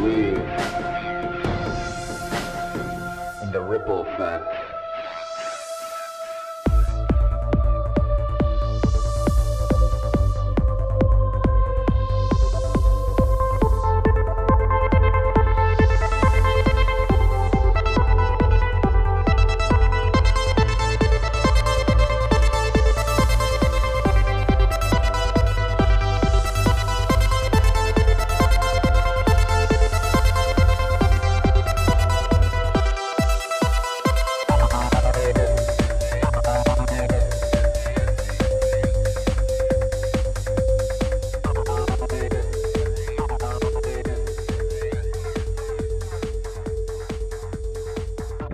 believe in the ripple effect.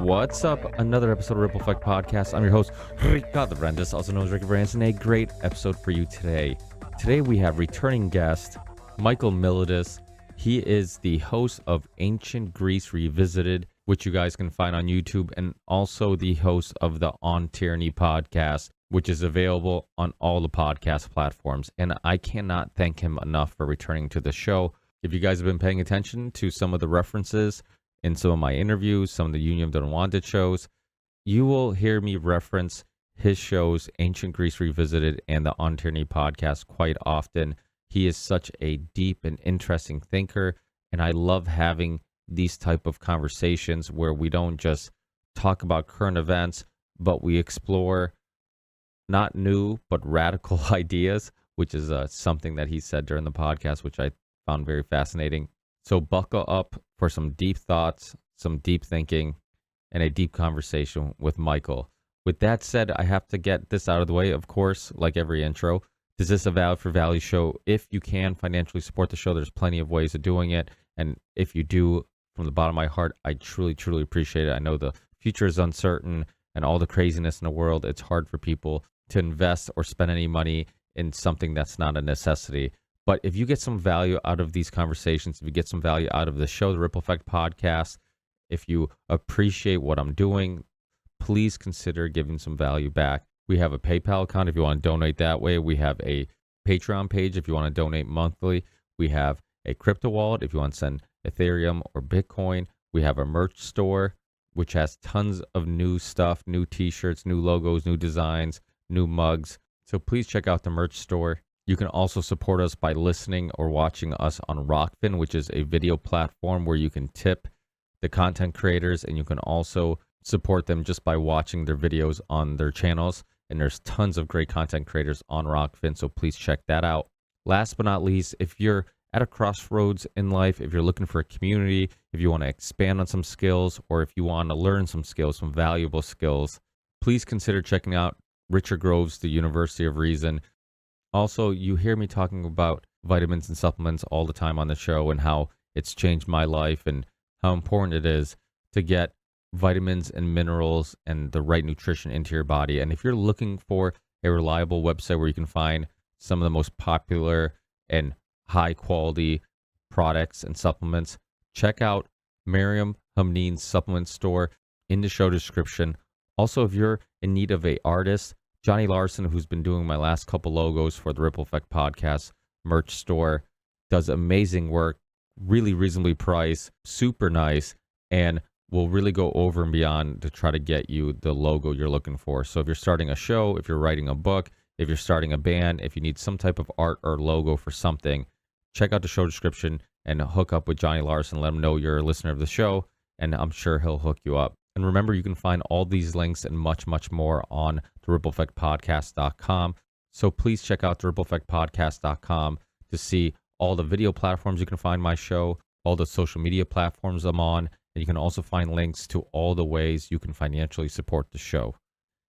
What's up? Another episode of Ripple Effect Podcast. I'm your host, Ricardo Rendes, also known as Ricky Branson. A great episode for you today. Today we have returning guest, Michailidis. He is the host of Ancient Greece Revisited, which you guys can find on YouTube, and also the host of the On Tyranny podcast, which is available on all the podcast platforms. And I cannot thank him enough for returning to the show. If you guys have been paying attention to some of the references in some of my interviews, some of the Union of the Unwanted shows, you will hear me reference his shows, Ancient Greece Revisited and the On Tyranny podcast, quite often. He is such a deep and interesting thinker, and I love having these type of conversations where we don't just talk about current events, but we explore not new, but radical ideas, which is something that he said during the podcast, which I found very fascinating. So buckle up for some deep thoughts, some deep thinking, and a deep conversation with Michael. With that said, I have to get this out of the way. Of course, like every intro, is this a value for value show? If you can financially support the show, there's plenty of ways of doing it. And if you do, from the bottom of my heart, I truly, truly appreciate it. I know the future is uncertain and all the craziness in the world. It's hard for people to invest or spend any money in something that's not a necessity. But if you get some value out of these conversations, if you get some value out of the show, the Ripple Effect podcast, if you appreciate what I'm doing, please consider giving some value back. We have a PayPal account if you want to donate that way. We have a Patreon page if you want to donate monthly. We have a crypto wallet if you want to send Ethereum or Bitcoin. We have a merch store, which has tons of new stuff, new t-shirts, new logos, new designs, new mugs. So please check out the merch store. You can also support us by listening or watching us on Rockfin, which is a video platform where you can tip the content creators, and you can also support them just by watching their videos on their channels. And there's tons of great content creators on Rockfin, so please check that out. Last but not least, if you're at a crossroads in life, if you're looking for a community, if you want to expand on some skills, or if you want to learn some skills, some valuable skills, please consider checking out Richard Grove's The University of Reason. Also, you hear me talking about vitamins and supplements all the time on the show and how it's changed my life and how important it is to get vitamins and minerals and the right nutrition into your body. And if you're looking for a reliable website where you can find some of the most popular and high quality products and supplements, check out Miriam Hamneen's supplement store in the show description. Also, if you're in need of an artist, Johnny Larson, who's been doing my last couple logos for the Ripple Effect podcast merch store, does amazing work, really reasonably priced, super nice, and will really go over and beyond to try to get you the logo you're looking for. So if you're starting a show, if you're writing a book, if you're starting a band, if you need some type of art or logo for something, check out the show description and hook up with Johnny Larson. Let him know you're a listener of the show, and I'm sure he'll hook you up. And remember, you can find all these links and much, much more on the rippleeffectpodcast.com. So please check out the rippleeffectpodcast.com to see all the video platforms you can find my show, all the social media platforms I'm on, and you can also find links to all the ways you can financially support the show.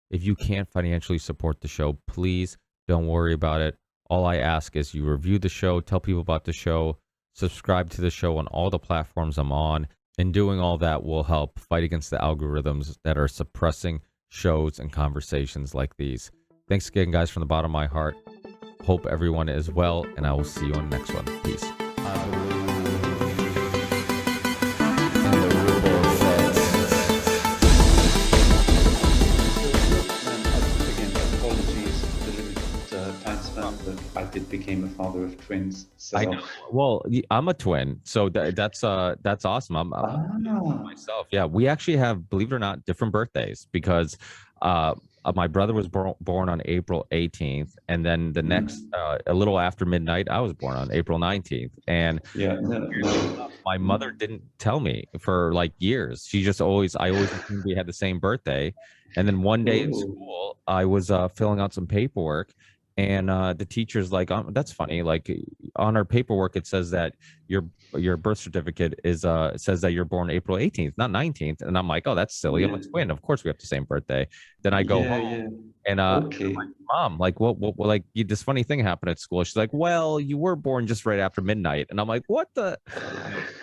If you can't financially support the show, please don't worry about it. All I ask is you review the show, tell people about the show, subscribe to the show on all the platforms I'm on, and doing all that will help fight against the algorithms that are suppressing shows and conversations like these. Thanks again, guys, from the bottom of my heart. Hope everyone is well, and I will see you on the next one. Peace. I did become a father of twins. I So know. Well, I'm a twin, so that's awesome. I'm myself. Yeah, we actually have, believe it or not, different birthdays because my brother was born on April 18th, and then the next a little after midnight, I was born on April 19th, and yeah, no. my mother didn't tell me for like years. She just I always assumed we had the same birthday. And then one day in Oh, school, I was filling out some paperwork, and the teacher's like, "That's funny. Like on our paperwork, it says that your birth certificate is it says that you're born April 18th, not 19th." And I'm like, "Oh, that's silly. I'm yeah, a twin. Of course we have the same birthday." Then I go yeah, home, yeah. and Okay. Mom, like like this funny thing happened at school. She's like, "Well, you were born just right after midnight," and I'm like, "What the?"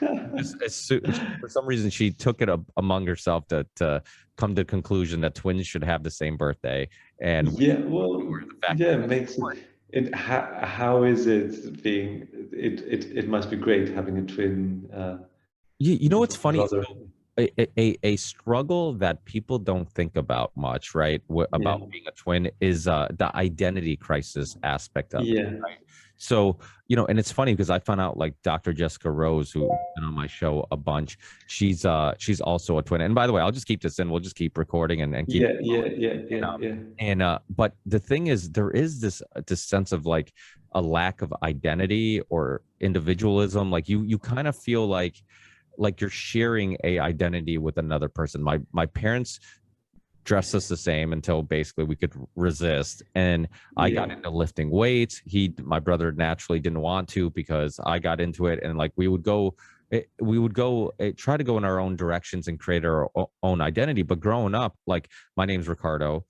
You know, for some reason, she took it among herself to come to the conclusion that twins should have the same birthday, and we Yeah, well, ignore the fact yeah, that it makes it. And how is it being? It must be great having a twin you know what's funny. brother. So, a struggle that people don't think about much, right? Yeah, About being a twin is the identity crisis aspect of it. yeah, So, and it's funny because I found out like Dr. Jessica Rose, who's been on my show a bunch, she's also a twin. And by the way, I'll just keep this in. We'll just keep recording and keep yeah, yeah, yeah, and yeah, yeah. but the thing is there is this sense of like a lack of identity or individualism. Like you kind of feel like you're sharing a identity with another person. My parents dressed us the same until basically we could resist. And I got Yeah. into lifting weights. My brother naturally didn't want to because I got into it. And like we would go try to go in our own directions and create our own identity. But growing up, like my name's Ricardo.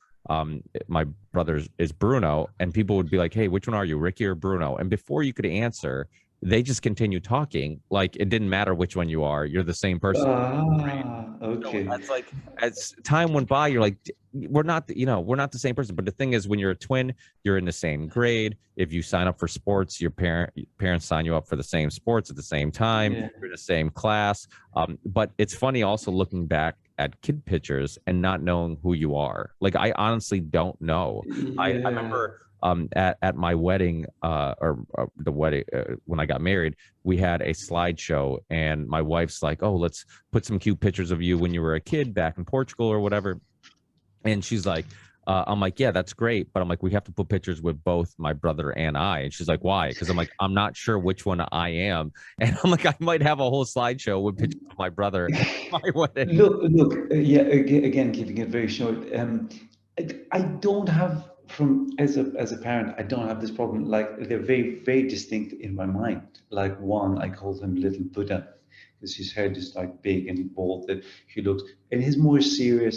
My brother is Bruno, and people would be like, "Hey, which one are you, Ricky or Bruno?" And before you could answer, they just continue talking like it didn't matter which one you are. You're the same person. Ah, So okay. that's like as time went by, you're like, we're not the same person. But the thing is, when you're a twin, you're in the same grade. If you sign up for sports, your parents sign you up for the same sports at the same time. Yeah, You're in the same class. But it's funny also looking back at kid pictures and not knowing who you are. Like I honestly don't know. I yeah. remember at my wedding or the wedding when I got married, we had a slideshow, and my wife's like, "Oh, let's put some cute pictures of you when you were a kid back in Portugal or whatever." And she's like, I'm like, "Yeah, that's great," but I'm like, "We have to put pictures with both my brother and I." And she's like, "Why?" Because I'm like, "I'm not sure which one I am," and I'm like, "I might have a whole slideshow with pictures of my brother at my wedding." Look, yeah, again, keeping it very short. I don't have from as a parent, I don't have this problem. Like they're very distinct in my mind. Like one, I call him Little Buddha because his head is like big and bald. And he looks, and he's more serious.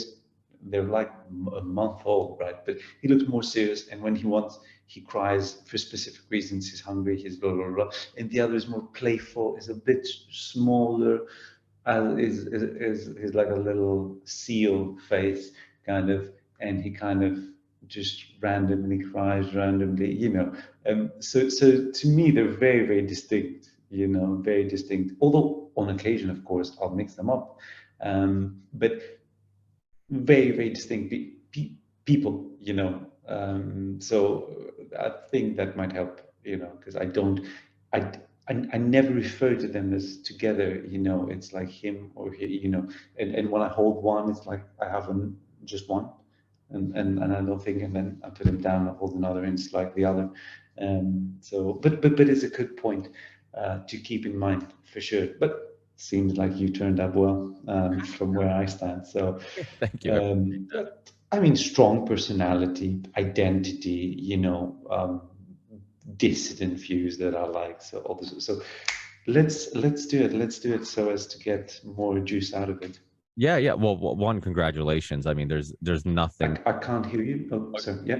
They're like a month old, right? But he looks more serious. And when he wants, he cries for specific reasons. He's hungry. He's blah blah blah. And the other is more playful. Is a bit smaller is like a little seal face kind of, and he kind of just randomly cries randomly, so to me they're very distinct, very distinct, although on occasion of course I'll mix them up, but very distinct people, so I think that might help, because I don't I, I never refer to them as together, it's like him or he, and when I hold one it's like I have just one, and I don't think, and then I put him down and hold another and it's like the other, so but it's a good point to keep in mind for sure, but seems like you turned up well, from where I stand. So, Thank you. but, I mean, strong personality, identity, dissident views that I like. So all this. So let's do it. Let's do it so as to get more juice out of it. Yeah. Well, one, congratulations. I mean, there's nothing. I can't hear you. Oh, sorry. Yeah.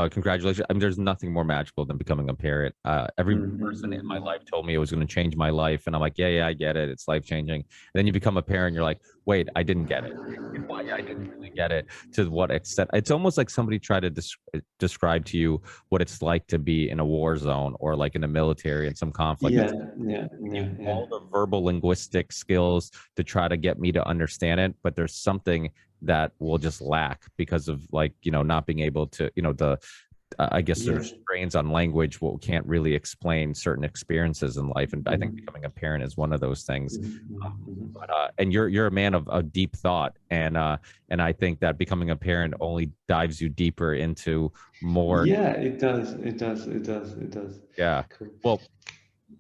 Congratulations. I mean, there's nothing more magical than becoming a parent. Every person in my Mm-hmm. life told me it was going to change my life, and I'm like, yeah, I get it. It's life changing. And then you become a parent, you're like, wait, I didn't get it. Why I didn't really get it. To what extent? It's almost like somebody tried to describe to you what it's like to be in a war zone or like in the military in some conflict. Yeah. It's Yeah. Yeah. Yeah. all the verbal linguistic skills to try to get me to understand it, but there's something that will just lack because of like not being able to the I guess Yeah. there's strains on language what can't really explain certain experiences in life, and I think becoming a parent is one of those things. And you're a man of deep thought, and I think that becoming a parent only dives you deeper into more. Yeah, it does. It does. It does. It does. Yeah. Cool. Well,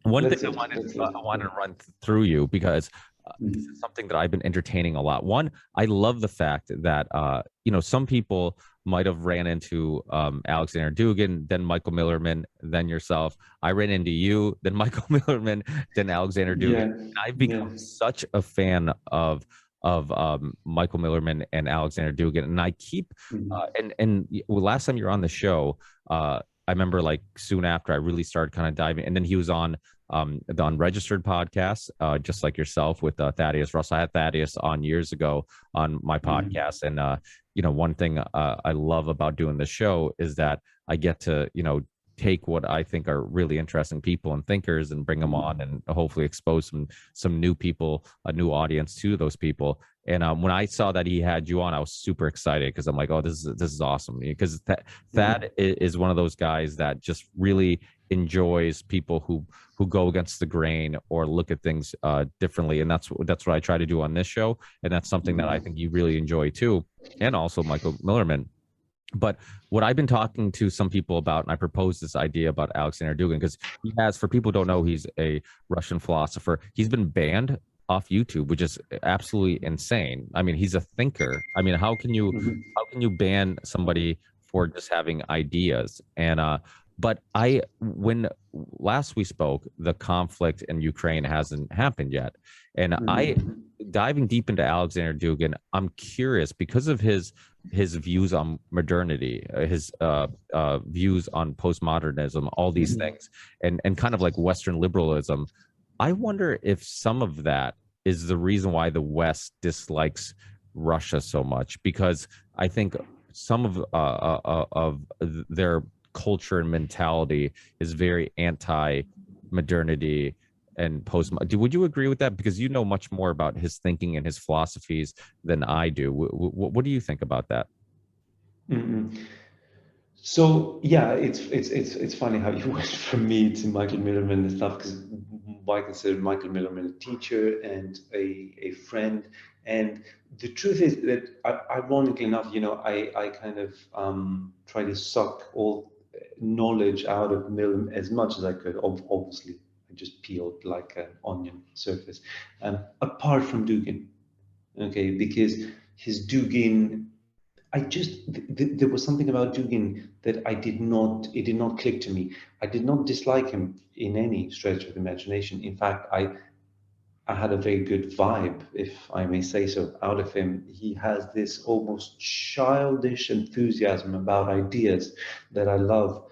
one thing That's it. That's it. I wanted to run through you because this is something that I've been entertaining a lot. One, I love the fact that some people might have ran into Alexander Dugan, then Michael Millerman, then yourself. I ran into you, then Michael Millerman, then Alexander Dugan. Yeah. And I've Yeah. become such a fan of Michael Millerman and Alexander Dugan, and I keep last time you were on the show, I remember like soon after I really started kind of diving, and then he was on the Unregistered podcast, just like yourself with Thaddeus Russell. I had Thaddeus on years ago on my podcast, and one thing I love about doing the show is that I get to take what I think are really interesting people and thinkers and bring them on and hopefully expose some new people, a new audience to those people. And when I saw that he had you on, I was super excited because I'm like, oh, this is awesome. Because Thad is one of those guys that just really enjoys people who go against the grain or look at things differently, and that's what I try to do on this show, and that's something that I think you really enjoy too, and also Michael Millerman. But what I've been talking to some people about, and I proposed this idea about Alexander Dugin, because he has, for people who don't know, he's a Russian philosopher. He's been banned off YouTube, which is absolutely insane. I mean, he's a thinker. I mean, how can you ban somebody for just having ideas? And but when last we spoke, the conflict in Ukraine hasn't happened yet, and I diving deep into Alexander Dugin, I'm curious because of his views on modernity, his views on postmodernism, all these things, and kind of like Western liberalism. I wonder if some of that is the reason why the West dislikes Russia so much, because I think some of their culture and mentality is very anti-modernity and post. Would you agree with that? Because you know much more about his thinking and his philosophies than I do. What do you think about that? So yeah, it's funny how you went from me to Michael Millerman and stuff, because I consider Michael Millerman a teacher and a friend. And the truth is that, ironically enough, I kind of try to suck all knowledge out of Millerman as much as I could. Obviously, I just peeled like an onion surface. Apart from Dugin, okay, because his Dugin, there was something about Dugin that it did not click to me. I did not dislike him in any stretch of the imagination. In fact, I had a very good vibe, if I may say so, out of him. He has this almost childish enthusiasm about ideas that I love.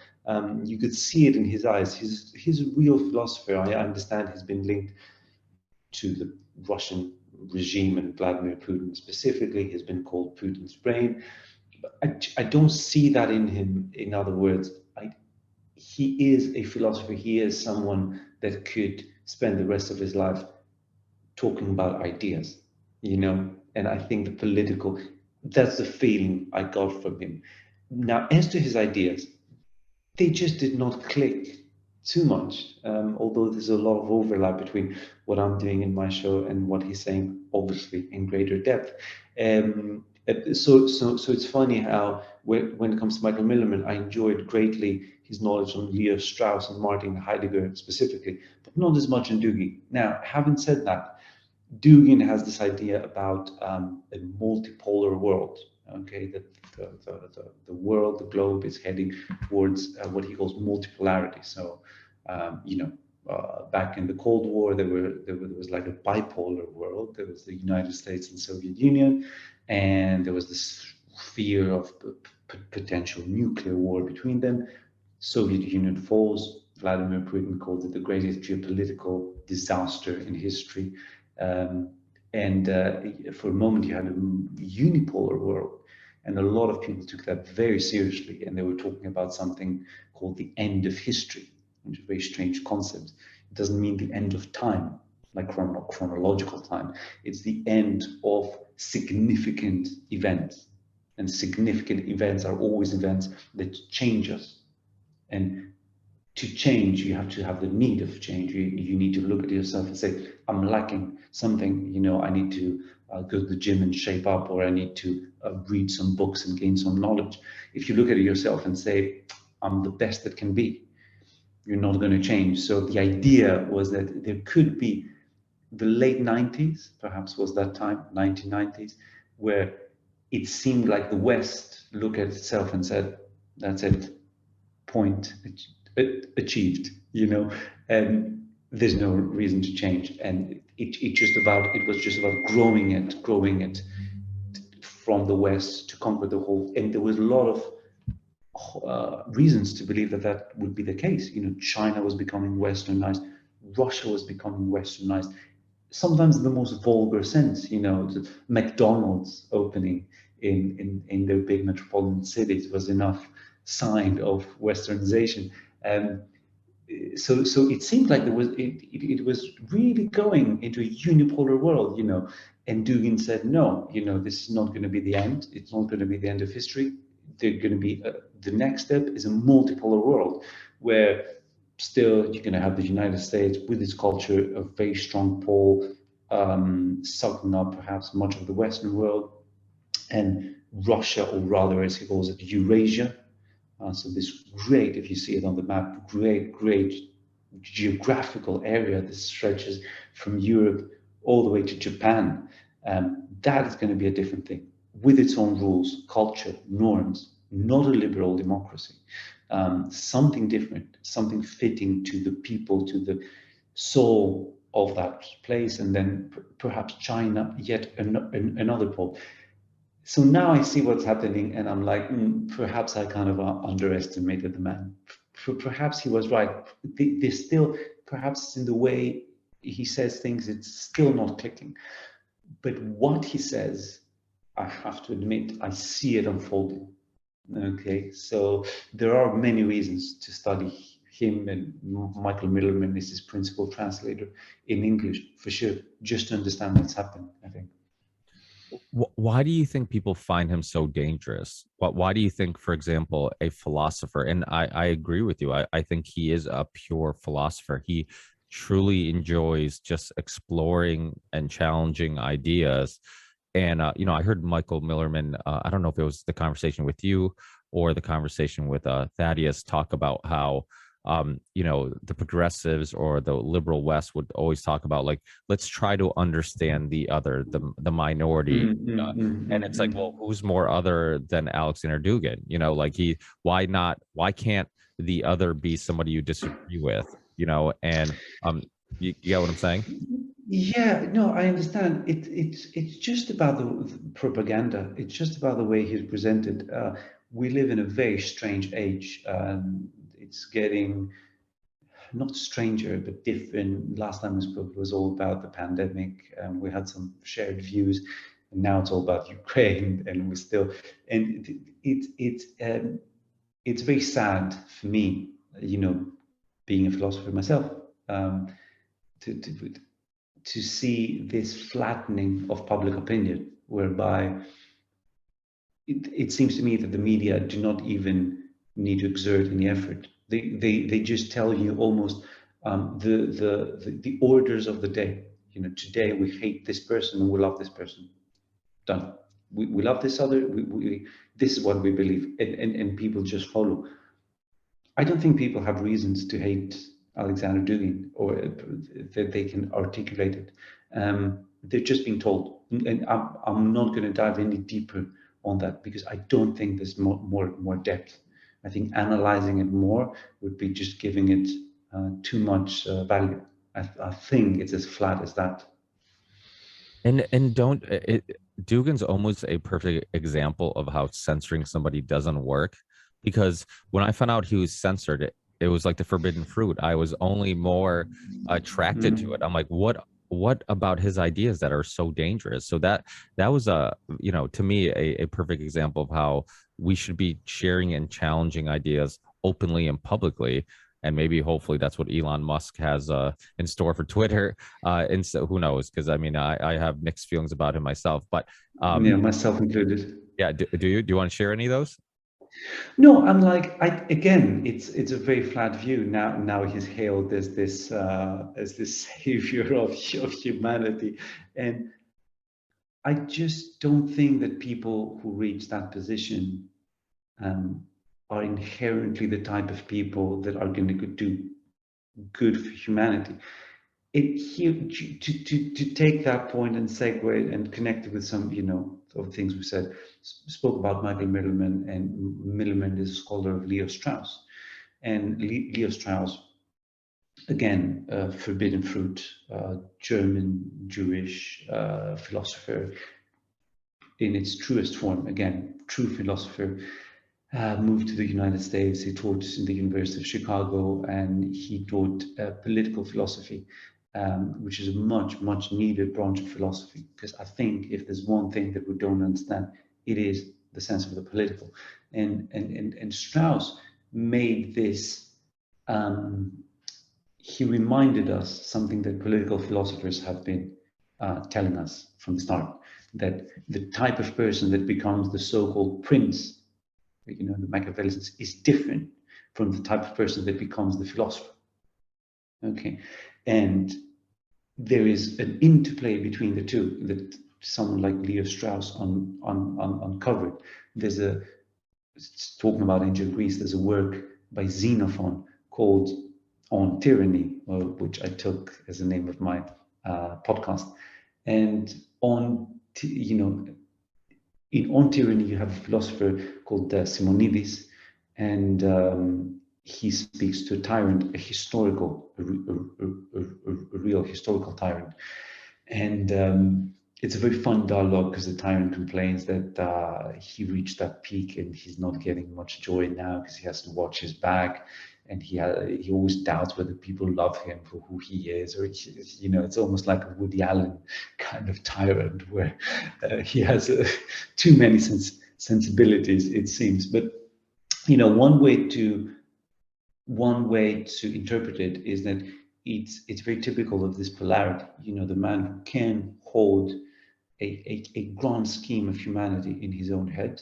You could see it in his eyes. He's a real philosopher. I understand he's been linked to the Russian regime and Vladimir Putin specifically. He's been called Putin's brain. But I don't see that in him. In other words, he is a philosopher. He is someone that could spend the rest of his life talking about ideas, and I think that's the feeling I got from him. Now, as to his ideas, they just did not click too much, although there's a lot of overlap between what I'm doing in my show and what he's saying, obviously in greater depth. So it's funny how when it comes to Michael Millerman, I enjoyed greatly his knowledge on Leo Strauss and Martin Heidegger specifically, but not as much in Dugin. Now, having said that, Dugin has this idea about a multipolar world. Okay, that the world, the globe, is heading towards what he calls multipolarity. So, back in the Cold War, there was like a bipolar world. There was the United States and Soviet Union, and there was this fear of potential nuclear war between them. Soviet Union falls. Vladimir Putin called it the greatest geopolitical disaster in history. And for a moment, you had a unipolar world. And a lot of people took that very seriously. And they were talking about something called the end of history, which is a very strange concept. It doesn't mean the end of time, like chronological time. It's the end of significant events. and significant events are always events that change us. And to change, you have to have the need of change. You need to look at yourself and say, I'm lacking something, I need to go to the gym and shape up, or I need to read some books and gain some knowledge. If you look at yourself and say, I'm the best that can be, you're not going to change. So the idea was that there could be the late 90s, perhaps was that time, 1990s, where it seemed like the West looked at itself and said, that's it, point achieved, and there's no reason to change. And it was just about growing it from the West to conquer the whole. And there was a lot of reasons to believe that that would be the case. China was becoming westernized, Russia was becoming westernized, sometimes in the most vulgar sense. The McDonald's opening in their big metropolitan cities was enough sign of westernization. So it seemed like it was really going into a unipolar world, and Dugin said, no, this is not going to be the end. It's not going to be the end of history. They're going to be the next step is a multipolar world where still you're going to have the United States with its culture, a very strong pole, sucking up perhaps much of the Western world, and Russia, or rather as he calls it, Eurasia. So this great, if you see it on the map, great geographical area that stretches from Europe all the way to Japan. That is going to be a different thing with its own rules, culture, norms, not a liberal democracy. Something different, something fitting to the people, to the soul of that place, and then perhaps China, yet another pole. So now I see what's happening, and I'm like, perhaps I kind of underestimated the man. Perhaps he was right. There's still, perhaps in the way he says things, it's still not clicking. But what he says, I have to admit, I see it unfolding. Okay, so there are many reasons to study him, and Michael Millerman is his principal translator in English, for sure, just to understand what's happened, I think. Why do you think people find him so dangerous? Why do you think, for example, a philosopher, and I agree with you, I think he is a pure philosopher. He truly enjoys just exploring and challenging ideas. And, I heard Michael Millerman, I don't know if it was the conversation with you or the conversation with Thaddeus, talk about how the progressives or the liberal West would always talk about, like, let's try to understand the other, the minority. And it's like, well, who's more other than Alexander Dugin? Like why can't the other be somebody you disagree with? And you get what I'm saying? Yeah, no, I understand. It's just about the propaganda. It's just about the way he's presented. We live in a very strange age. It's getting not stranger, but different. Last time we spoke, it was all about the pandemic. We had some shared views, and now it's all about Ukraine, and we still. And it's very sad for me, being a philosopher myself, to to see this flattening of public opinion, whereby it seems to me that the media do not even need to exert any effort. They just tell you almost the orders of the day. Today we hate this person and we love this person. Done. We love this other. This is what we believe, and people just follow. I don't think people have reasons to hate Alexander Dugin, or that they can articulate it. They're just being told, and I'm not going to dive any deeper on that because I don't think there's more depth. I think analyzing it more would be just giving it too much value. I think it's as flat as that. And don't Dugan's almost a perfect example of how censoring somebody doesn't work, because when I found out he was censored, it was like the forbidden fruit. I was only more attracted to it. I'm like, what about his ideas that are so dangerous? So that was to me a perfect example of how we should be sharing and challenging ideas openly and publicly. and maybe hopefully that's what Elon Musk has in store for Twitter. And so who knows? Because I mean, I have mixed feelings about him myself. But Yeah, myself included. yeah, do you want to share any of those? No, I'm like, again, it's a very flat view. Now he's hailed as this savior of humanity, and I just don't think that people who reach that position um, are inherently the type of people that are going to do good for humanity. To take that point and segue and connect it with some, of things we said, spoke about Michael Milliman, and Milliman is a scholar of Leo Strauss. And Leo Strauss, again, forbidden fruit, German Jewish philosopher in its truest form, again, true philosopher, moved to the United States. He taught in the University of Chicago, and he taught political philosophy, which is a much, much needed branch of philosophy. Because I think if there's one thing that we don't understand, it is the sense of the political. And Strauss made this. He reminded us something that political philosophers have been telling us from the start, that the type of person that becomes the so-called prince, the Machiavellians, is different from the type of person that becomes the philosopher. Okay, and there is an interplay between the two that someone like Leo Strauss uncovered. There's talking about ancient Greece, there's a work by Xenophon called On Tyranny, which I took as the name of my podcast. And in On Tyranny, you have a philosopher called Simonidis, and he speaks to a tyrant, a real historical tyrant. And it's a very fun dialogue because the tyrant complains that he reached that peak and he's not getting much joy now because he has to watch his back, and he always doubts whether people love him for who he is, or it's almost like a Woody Allen kind of tyrant where he has too many sensibilities, it seems. But one way to interpret it is that it's very typical of this polarity. The man who can hold a grand scheme of humanity in his own head,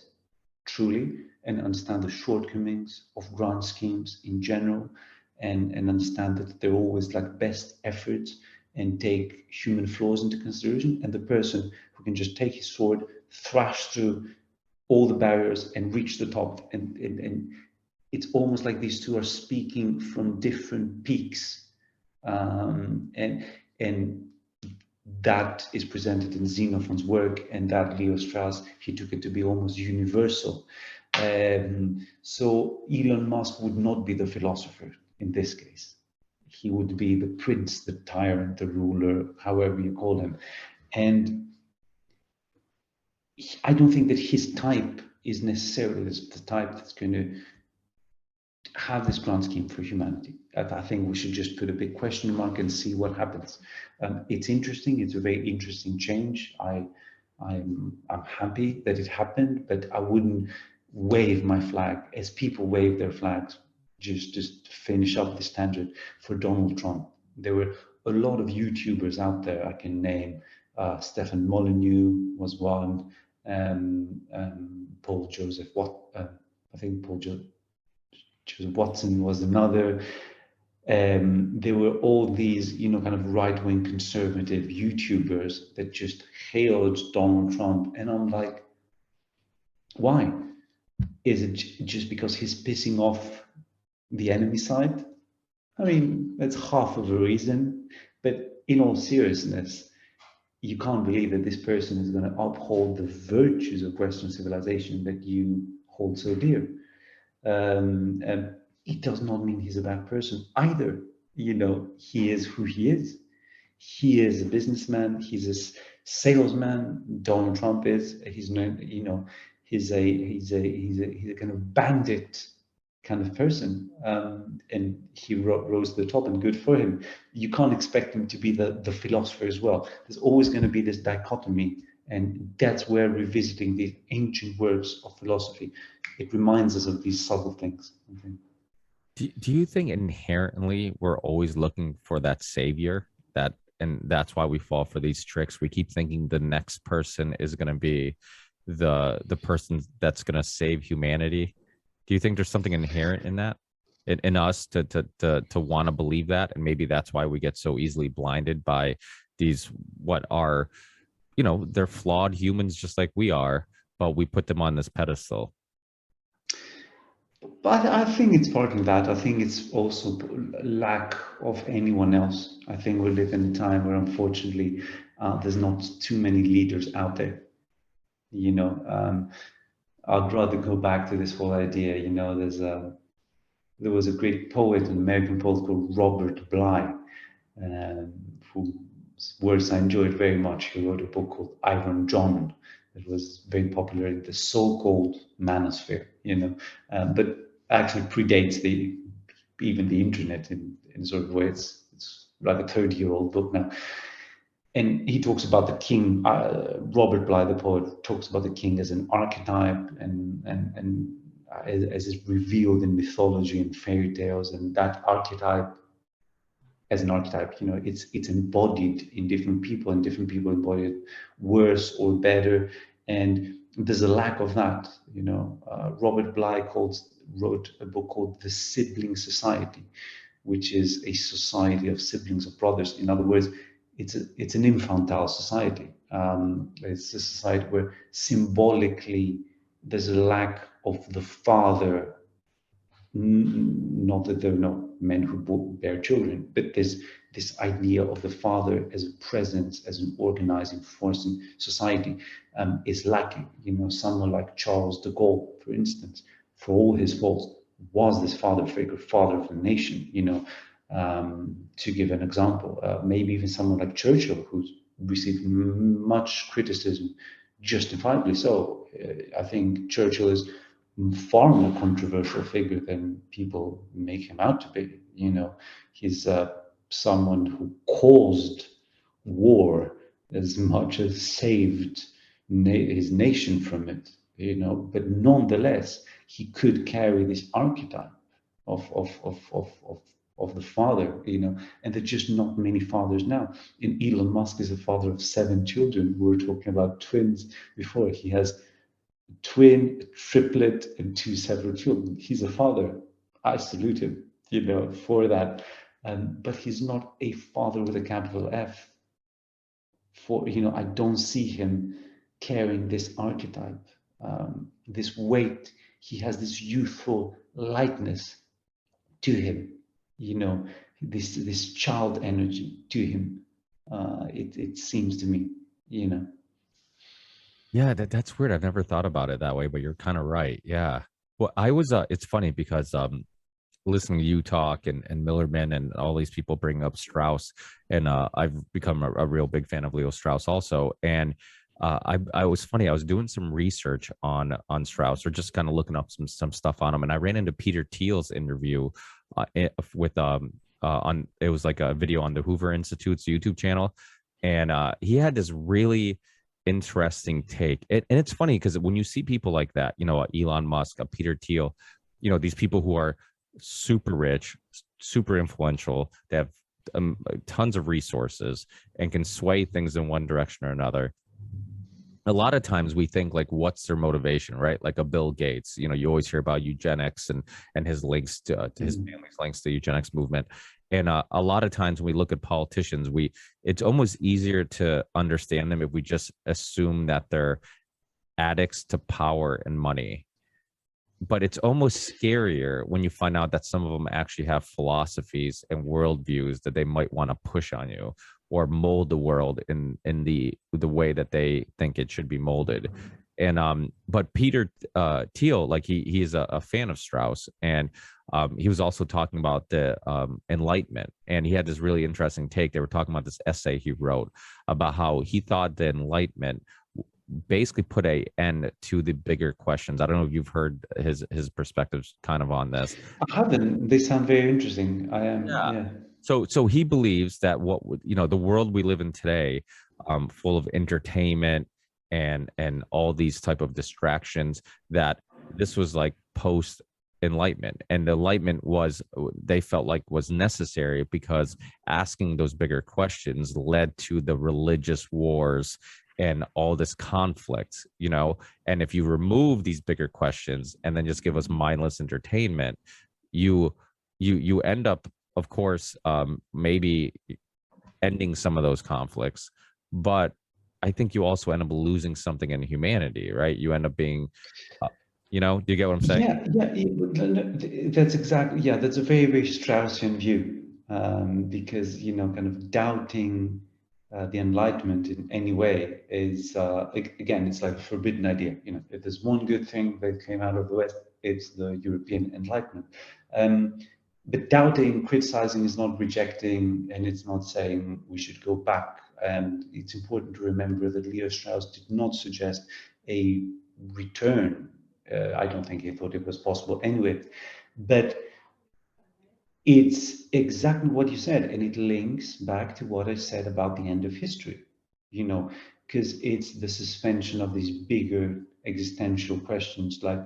truly, and understand the shortcomings of grand schemes in general, and understand that they're always like best efforts and take human flaws into consideration, and the person who can just take his sword, thrash through all the barriers and reach the top, and it's almost like these two are speaking from different peaks, and that is presented in Xenophon's work, and that Leo Strauss, he took it to be almost universal. So Elon Musk would not be the philosopher in this case. He would be the prince, the tyrant, the ruler, however you call him. And I don't think that his type is necessarily the type that's going to have this grand scheme for humanity. I think we should just put a big question mark and see what happens. It's interesting. It's a very interesting change. I'm happy that it happened, but I wouldn't wave my flag as people wave their flags just to finish up this tangent for Donald Trump. There were a lot of YouTubers out there I can name. Stefan Molyneux was one. Paul Joseph Watson was another. There were all these, kind of right-wing conservative YouTubers that just hailed Donald Trump. And I'm like, why? Is it just because he's pissing off the enemy side? I mean, that's half of a reason. But in all seriousness, you can't believe that this person is going to uphold the virtues of Western civilization that you hold so dear. And it does not mean he's a bad person either. He is who he is. He is a businessman. He's a salesman. Donald Trump is. He's a kind of bandit kind of person, and he rose to the top, and good for him. You can't expect him to be the philosopher as well. There's always going to be this dichotomy, and that's where revisiting the ancient works of philosophy, it reminds us of these subtle things. Do you think inherently we're always looking for that savior, that and that's why we fall for these tricks? We keep thinking the next person is going to be the person that's going to save humanity. Do you think there's something inherent in that, in us to want to believe that, and maybe that's why we get so easily blinded by these, what are, they're flawed humans just like we are, but we put them on this pedestal. But I think it's part of that. I think it's also lack of anyone else. I think we live in a time where, unfortunately, there's not too many leaders out there. You know, I'd rather go back to this whole idea. There was a great poet, an American poet called Robert Bly, um, whose works I enjoyed very much. He wrote a book called Iron John that was very popular in the so-called manosphere, but actually predates even the internet in sort of way. It's like a 30-year-old book now. And he talks about the king. Robert Bly, the poet, talks about the king as an archetype and as is revealed in mythology and fairy tales, and that archetype as an archetype, it's embodied in different people, and different people embody it worse or better. And there's a lack of that. Robert Bly wrote a book called The Sibling Society, which is a society of siblings, of brothers. In other words, it's an infantile society. It's a society where symbolically there's a lack of the father. Not that there are no men who bear children, but there's this idea of the father as a presence, as an organizing force in society, is lacking. Someone like Charles de Gaulle, for instance, for all his faults, was this father figure, father of the nation. To give an example, maybe even someone like Churchill, who's received much criticism, justifiably so. I think Churchill is far more controversial figure than people make him out to be. He's someone who caused war as much as saved his nation from it. But nonetheless, he could carry this archetype of the father. And there's just not many fathers now. And Elon Musk is a father of 7 children. We were talking about twins before. He has twin, a triplet, and 2 separate children. He's a father. I salute him, for that. But he's not a father with a capital F. I don't see him carrying this archetype, this weight. He has this youthful lightness to him, this child energy to him. It seems to me, Yeah, that's weird. I've never thought about it that way, but you're kind of right. Yeah. Well, I was it's funny because listening to you talk and Millerman and all these people bring up Strauss, and I've become a real big fan of Leo Strauss also. And I was funny. I was doing some research on Strauss, or just kind of looking up some stuff on him, and I ran into Peter Thiel's interview with on, it was like a video on the Hoover Institute's YouTube channel, and he had this really interesting take. And it's funny because when you see people like that, Elon Musk, Peter Thiel, these people who are super rich, super influential, they have tons of resources and can sway things in one direction or another. A lot of times we think like, what's their motivation, right? Like a Bill Gates, you always hear about eugenics and his links to his family's links to the eugenics movement. And a lot of times when we look at politicians, it's almost easier to understand them if we just assume that they're addicts to power and money. But it's almost scarier when you find out that some of them actually have philosophies and worldviews that they might want to push on you, or mold the world in the way that they think it should be molded. And but Peter Thiel, like he's a fan of Strauss, and he was also talking about the Enlightenment, and he had this really interesting take. They were talking about this essay he wrote about how he thought the Enlightenment basically put a end to the bigger questions. I don't know if you've heard his perspectives kind of on this. I haven't. They sound very interesting. I am, Yeah. yeah. So he believes that the world we live in today, full of entertainment and all these type of distractions, that this was like post enlightenment, and enlightenment was, they felt like, was necessary because asking those bigger questions led to the religious wars and all this conflict, you know. And if you remove these bigger questions and then just give us mindless entertainment, you you end up, of course, maybe ending some of those conflicts, but I think you also end up losing something in humanity, right? You end up being, uh, you know, do you get what I'm saying? That's exactly, yeah, that's a very, very Straussian view, because, kind of doubting the Enlightenment in any way is, again, it's like a forbidden idea. If there's one good thing that came out of the West, it's the European Enlightenment. Um, but doubting, criticizing is not rejecting, and it's not saying we should go back. And it's important to remember that Leo Strauss did not suggest a return. I don't think he thought it was possible anyway. But it's exactly what you said, and it links back to what I said about the end of history, because it's the suspension of these bigger existential questions like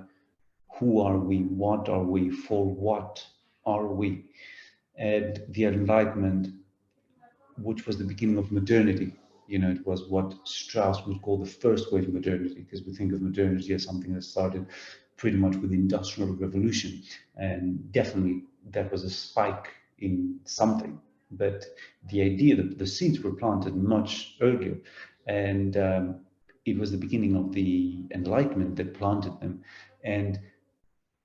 who are we, what are we, for what are we? And the Enlightenment, which was the beginning of modernity. It was what Strauss would call the first wave of modernity, because we think of modernity as something that started pretty much with the Industrial Revolution. And definitely that was a spike in something. But the idea that the seeds were planted much earlier. And it was the beginning of the Enlightenment that planted them. And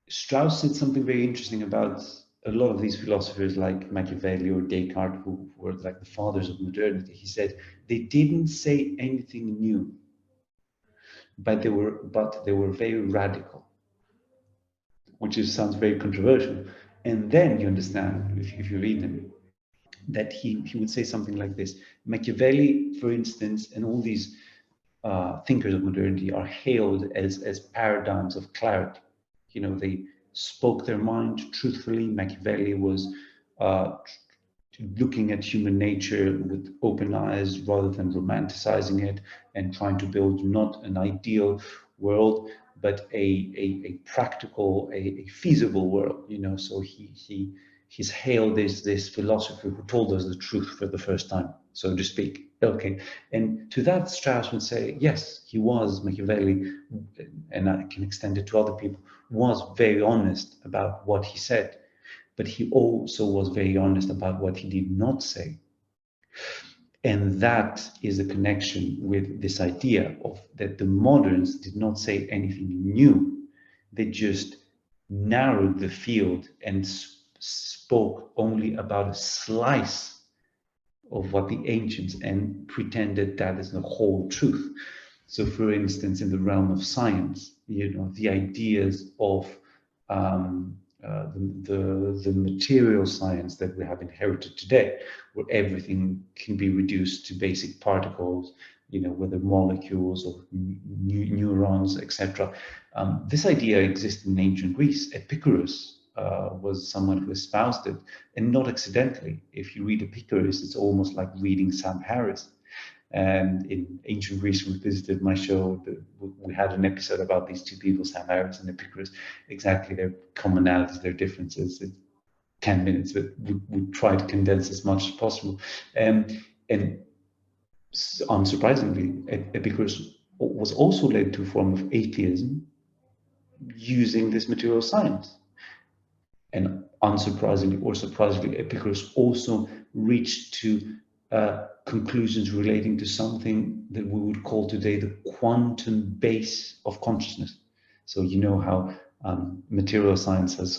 Strauss said something very interesting about a lot of these philosophers like Machiavelli or Descartes, who were like the fathers of modernity. He said they didn't say anything new, but they were very radical, which sounds very controversial. And then you understand, if you read them, that he would say something like this. Machiavelli, for instance, and all these thinkers of modernity are hailed as paradigms of clarity. They spoke their mind truthfully. Machiavelli was uh, looking at human nature with open eyes rather than romanticizing it and trying to build not an ideal world, but a practical, a feasible world. So he's hailed as this philosopher who told us the truth for the first time, so to speak. Okay, and to that Strauss would say, yes, he was Machiavelli, and I can extend it to other people, was very honest about what he said, but he also was very honest about what he did not say. And that is a connection with this idea of that the moderns did not say anything new. They just narrowed the field and spoke only about a slice of what the ancients, and pretended that is the whole truth. So, for instance, in the realm of science, the ideas of the material science that we have inherited today, where everything can be reduced to basic particles, whether molecules or neurons, etc. This idea existed in ancient Greece. Epicurus was someone who espoused it, and not accidentally. If you read Epicurus, it's almost like reading Sam Harris. And in ancient Greece, we visited my show. We had an episode about these two people, Sam Harris and Epicurus, exactly their commonalities, their differences. It's 10 minutes, but we try to condense as much as possible. And unsurprisingly, Epicurus was also led to a form of atheism using this material science. And unsurprisingly or surprisingly, Epicurus also reached to conclusions relating to something that we would call today the quantum base of consciousness. So you know how material science has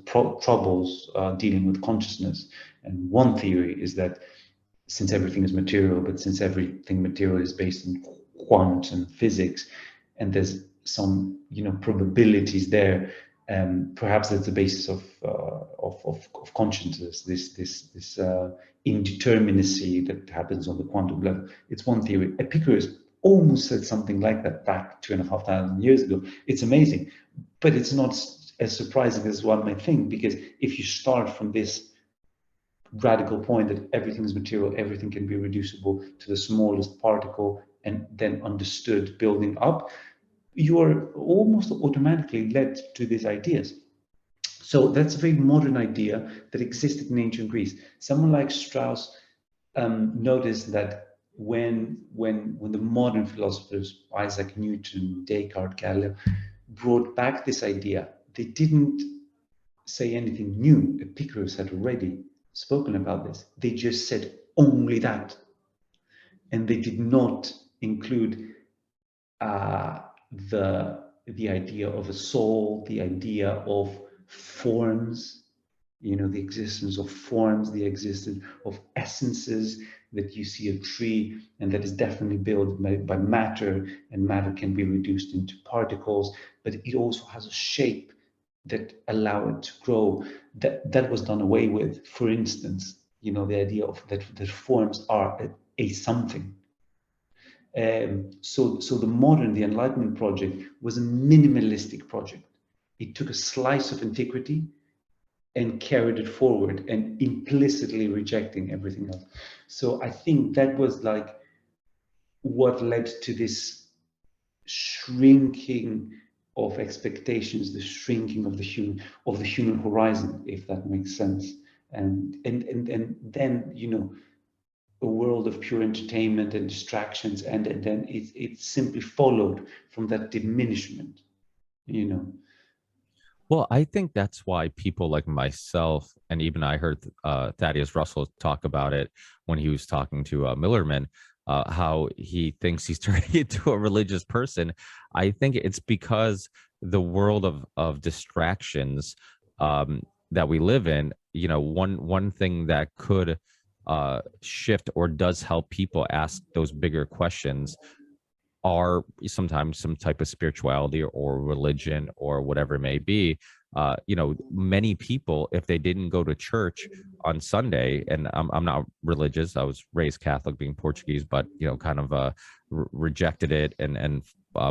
troubles dealing with consciousness. And one theory is that since everything is material, but since everything material is based in quantum physics, and there's some probabilities there, perhaps that's the basis of consciousness. This indeterminacy that happens on the quantum level. It's one theory. Epicurus almost said something like that back 2,500 years ago. It's amazing, but it's not as surprising as one might think, because if you start from this radical point that everything is material, everything can be reducible to the smallest particle, and then understood building up, you are almost automatically led to these ideas. So that's a very modern idea that existed in ancient Greece. Someone like Strauss noticed that when the modern philosophers, Isaac Newton, Descartes, Galileo, brought back this idea, they didn't say anything new. Epicurus had already spoken about this. They just said only that, and they did not include uh, the idea of a soul, the idea of forms, the existence of forms, the existence of essences, that you see a tree and that is definitely built by matter, and matter can be reduced into particles, but it also has a shape that allow it to grow. That was done away with. For instance, the idea of that forms are a something. So the Enlightenment project was a minimalistic project. It took a slice of antiquity and carried it forward, and implicitly rejecting everything else. So I think that was like what led to this shrinking of expectations, the shrinking of the human horizon, if that makes sense. And then a world of pure entertainment and distractions, and then it simply followed from that diminishment, you know. Well, I think that's why people like myself, and even I heard Thaddeus Russell talk about it when he was talking to Millerman, how he thinks he's turning into a religious person. I think it's because the world of distractions that we live in, one thing that could shift or does help people ask those bigger questions are sometimes some type of spirituality or religion or whatever it may be. Many people, if they didn't go to church on Sunday, and I'm not religious, I was raised Catholic being Portuguese, but kind of rejected it and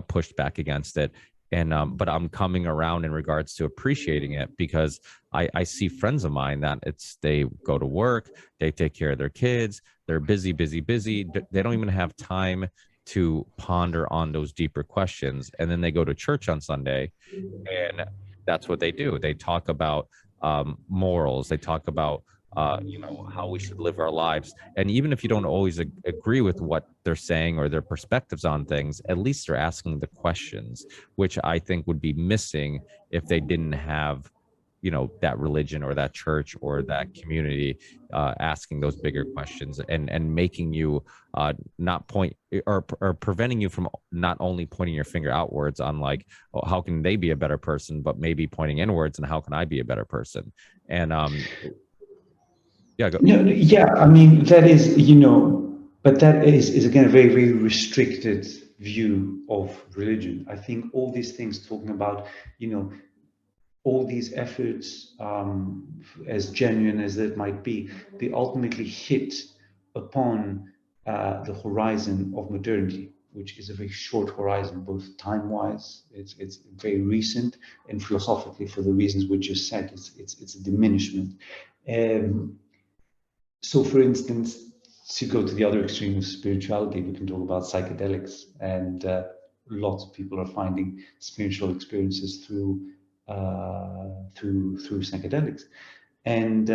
pushed back against it. And but I'm coming around in regards to appreciating it, because I see friends of mine that they go to work, they take care of their kids, they're busy, busy, busy. They don't even have time to ponder on those deeper questions. And then they go to church on Sunday, and that's what they do. They talk about morals. They talk about how we should live our lives. And even if you don't always agree with what they're saying or their perspectives on things, at least they're asking the questions, which I think would be missing if they didn't have that religion or that church or that community asking those bigger questions, and making you not point, or preventing you from not only pointing your finger outwards on like, oh, how can they be a better person, but maybe pointing inwards and how can I be a better person. And yeah, go. No, no, yeah, I mean, that is, but that is again a very, very restricted view of religion. I think all these things talking about, you know, all these efforts, as genuine as it might be, they ultimately hit upon the horizon of modernity, which is a very short horizon, both time-wise, it's very recent, and philosophically, for the reasons we just said, it's a diminishment. Um, so, for instance, to go to the other extreme of spirituality, we can talk about psychedelics, and lots of people are finding spiritual experiences through psychedelics. And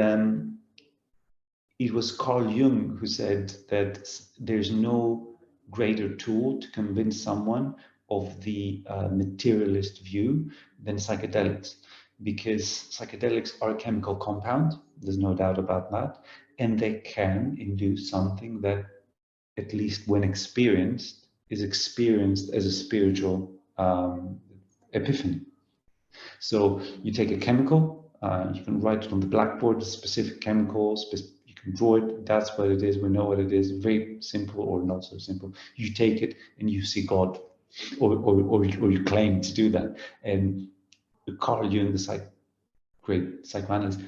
it was Carl Jung who said that there's no greater tool to convince someone of the materialist view than psychedelics, because psychedelics are a chemical compound, there's no doubt about that, and they can induce something that, at least when experienced, is experienced as a spiritual epiphany. So you take a chemical, you can write it on the blackboard, a specific chemical, you can draw it, that's what it is, we know what it is, very simple or not so simple. You take it and you see God, or you claim to do that. And Carl Jung, the great psychoanalyst,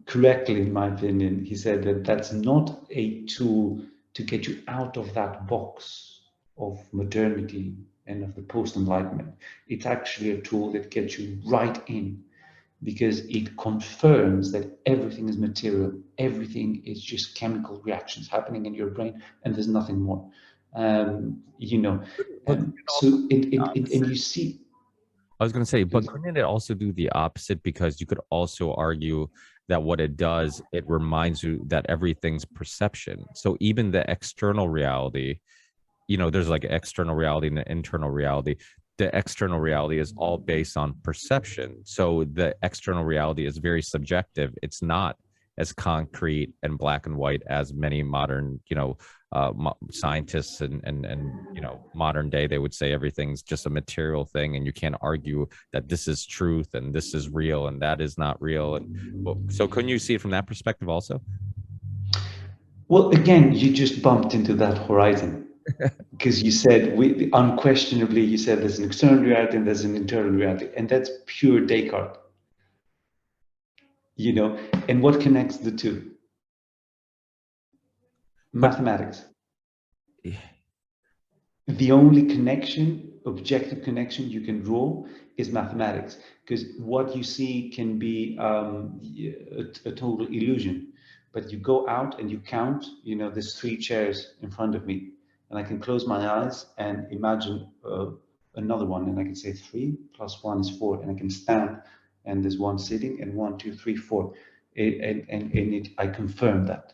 correctly, in my opinion, he said that that's not a tool to get you out of that box of modernity and of the post-enlightenment. It's actually a tool that gets you right in, because it confirms that everything is material, everything is just chemical reactions happening in your brain, and there's nothing more. But So also, and you see. I was going to say, but couldn't it also do the opposite? Because you could also argue that what it does, it reminds you that everything's perception. So even the external reality, there's like external reality and the internal reality. The external reality is all based on perception. So the external reality is very subjective. It's not as concrete and black and white as many modern, scientists and modern day, they would say everything's just a material thing, and you can't argue that this is truth and this is real and that is not real. And so, couldn't you see it from that perspective also? Well, again, you just bumped into that horizon because you said, unquestionably, you said there's an external reality and there's an internal reality, and that's pure Descartes. And what connects the two? Mathematics. The only connection, objective connection you can draw is mathematics, because what you see can be a total illusion. But you go out and you count, there's 3 chairs in front of me, and I can close my eyes and imagine another one, and I can say 3 plus 1 is 4, and I can stand, and there's 1 sitting, and 1, 2, 3, 4, I confirm that.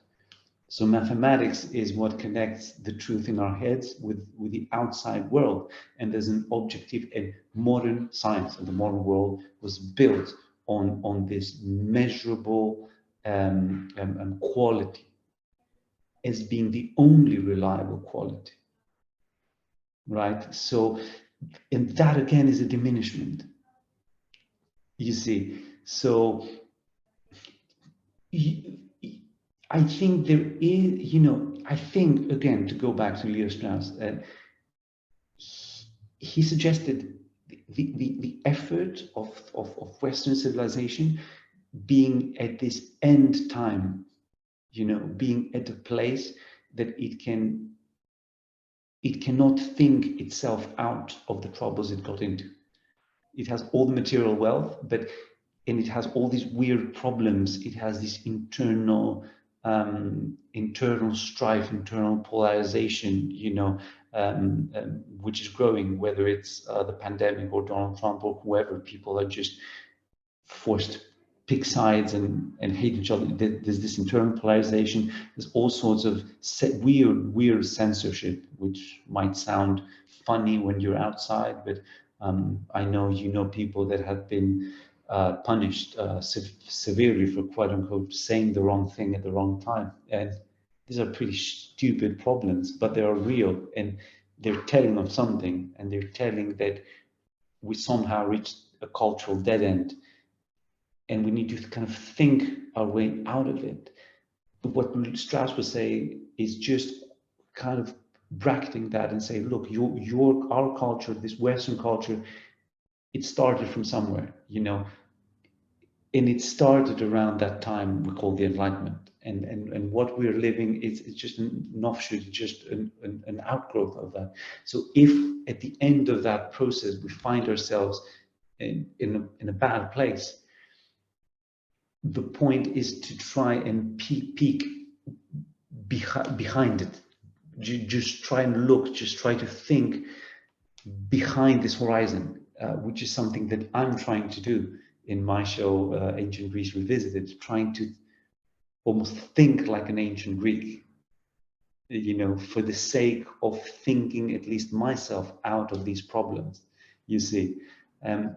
So mathematics is what connects the truth in our heads with the outside world. And there's an objective and modern science, and the modern world was built on this measurable quality as being the only reliable quality, right? So, and that again is a diminishment, you see. So I think there is, I think, again, to go back to Leo Strauss, he suggested the effort of Western civilization being at this end time, being at a place that it cannot think itself out of the troubles it got into. It has all the material wealth, and it has all these weird problems. It has this internal strife, internal polarization, which is growing, whether it's the pandemic or Donald Trump or whoever. People are just forced to pick sides and hate each other. There's this internal polarization. There's all sorts of weird censorship, which might sound funny when you're outside, but I know people that have been punished severely for, quote unquote, saying the wrong thing at the wrong time. And these are pretty stupid problems, but they are real, and they're telling of something, and they're telling that we somehow reached a cultural dead end, and we need to kind of think our way out of it. But what Strauss was saying is just kind of bracketing that and say, look, our culture, this Western culture, it started from somewhere, and it started around that time we call the Enlightenment, and what we're living is just an offshoot, just an outgrowth of that. So if at the end of that process we find ourselves in a bad place, the point is to try and peek behind it. Just try and look, just try to think behind this horizon, which is something that I'm trying to do in my show, Ancient Greece Revisited, trying to almost think like an ancient Greek, for the sake of thinking at least myself out of these problems, you see.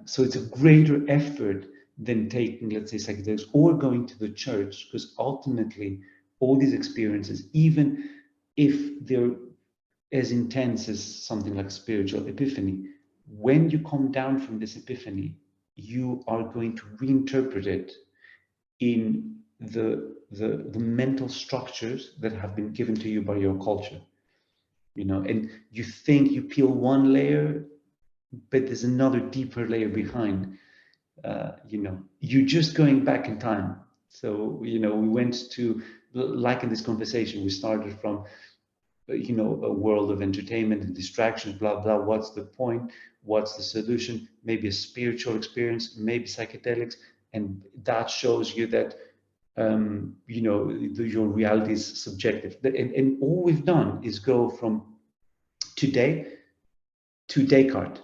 So it's a greater effort than taking, let's say, psychedelics or going to the church, because ultimately all these experiences, even if they're as intense as something like spiritual epiphany, when you come down from this epiphany, you are going to reinterpret it in the mental structures that have been given to you by your culture, and you think you peel one layer, but there's another deeper layer behind. You're just going back in time. So, we went to, like in this conversation, we started from, a world of entertainment and distractions, blah, blah. What's the point? What's the solution? Maybe a spiritual experience, maybe psychedelics. And that shows you that, your reality is subjective. And all we've done is go from today to Descartes.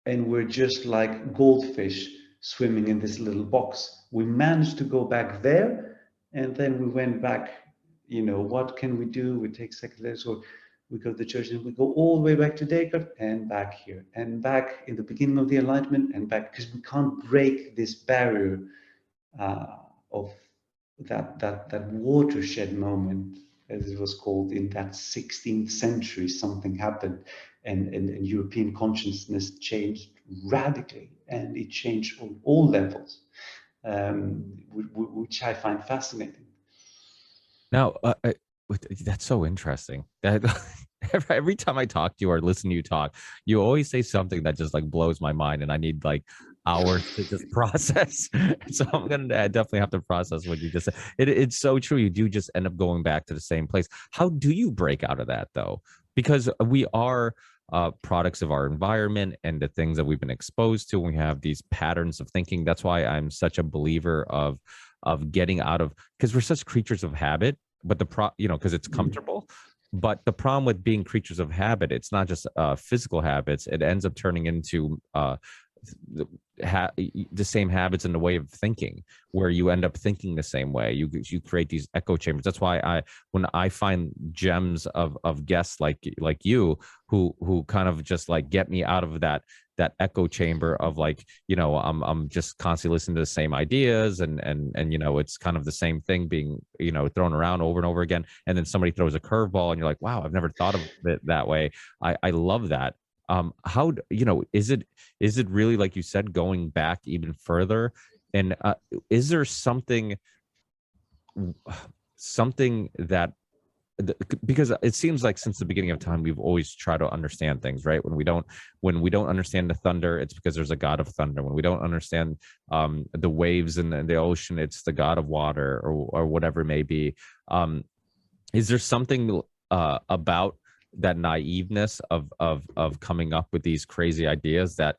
and we're just like goldfish swimming in this little box. We managed to go back there, and then we went back. What can we do? We take second letters, or we go to the church, and we go all the way back to Descartes and back here, and back in the beginning of the Enlightenment, and back, because we can't break this barrier of that watershed moment, as it was called, in that 16th century. Something happened, and European consciousness changed radically, and it changed on all levels, which I find fascinating. Now, that's so interesting. That every time I talk to you or listen to you talk, you always say something that just like blows my mind, and I need like hours to just process. So I'm gonna definitely have to process what you just said. It's so true. You do just end up going back to the same place. How do you break out of that though? Because we are products of our environment and the things that we've been exposed to. We have these patterns of thinking. That's why I'm such a believer of getting out of, because we're such creatures of habit. But because it's comfortable. But the problem with being creatures of habit, it's not just physical habits. It ends up turning into the same habits in the way of thinking, where you end up thinking the same way. You create these echo chambers. That's why when I find gems of guests like you, who kind of just like get me out of that echo chamber of like, I'm just constantly listening to the same ideas, and it's kind of the same thing being thrown around over and over again, and then somebody throws a curveball and you're like, wow, I've never thought of it that way. I love that. How is it really, like you said, going back even further, and is there something that, because it seems like since the beginning of time we've always tried to understand things, right? When we don't understand the thunder, it's because there's a god of thunder. When we don't understand the waves in the ocean, it's the god of water, or whatever it may be. Is there something about that naiveness of coming up with these crazy ideas that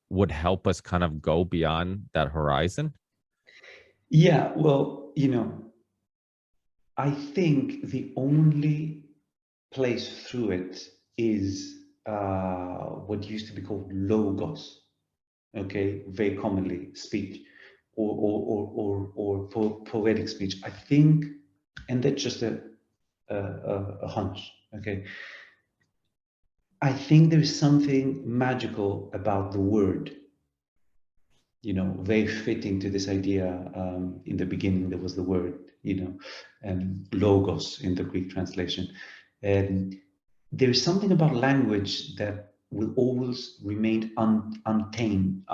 would help us kind of go beyond that horizon? Yeah, well, I think the only place through it is what used to be called logos, okay, very commonly speech, or poetic speech. I think, and that's just a hunch, okay. I think there is something magical about the word, very fitting to this idea. In the beginning, there was the word, and logos in the Greek translation. And there is something about language that will always remain untamed.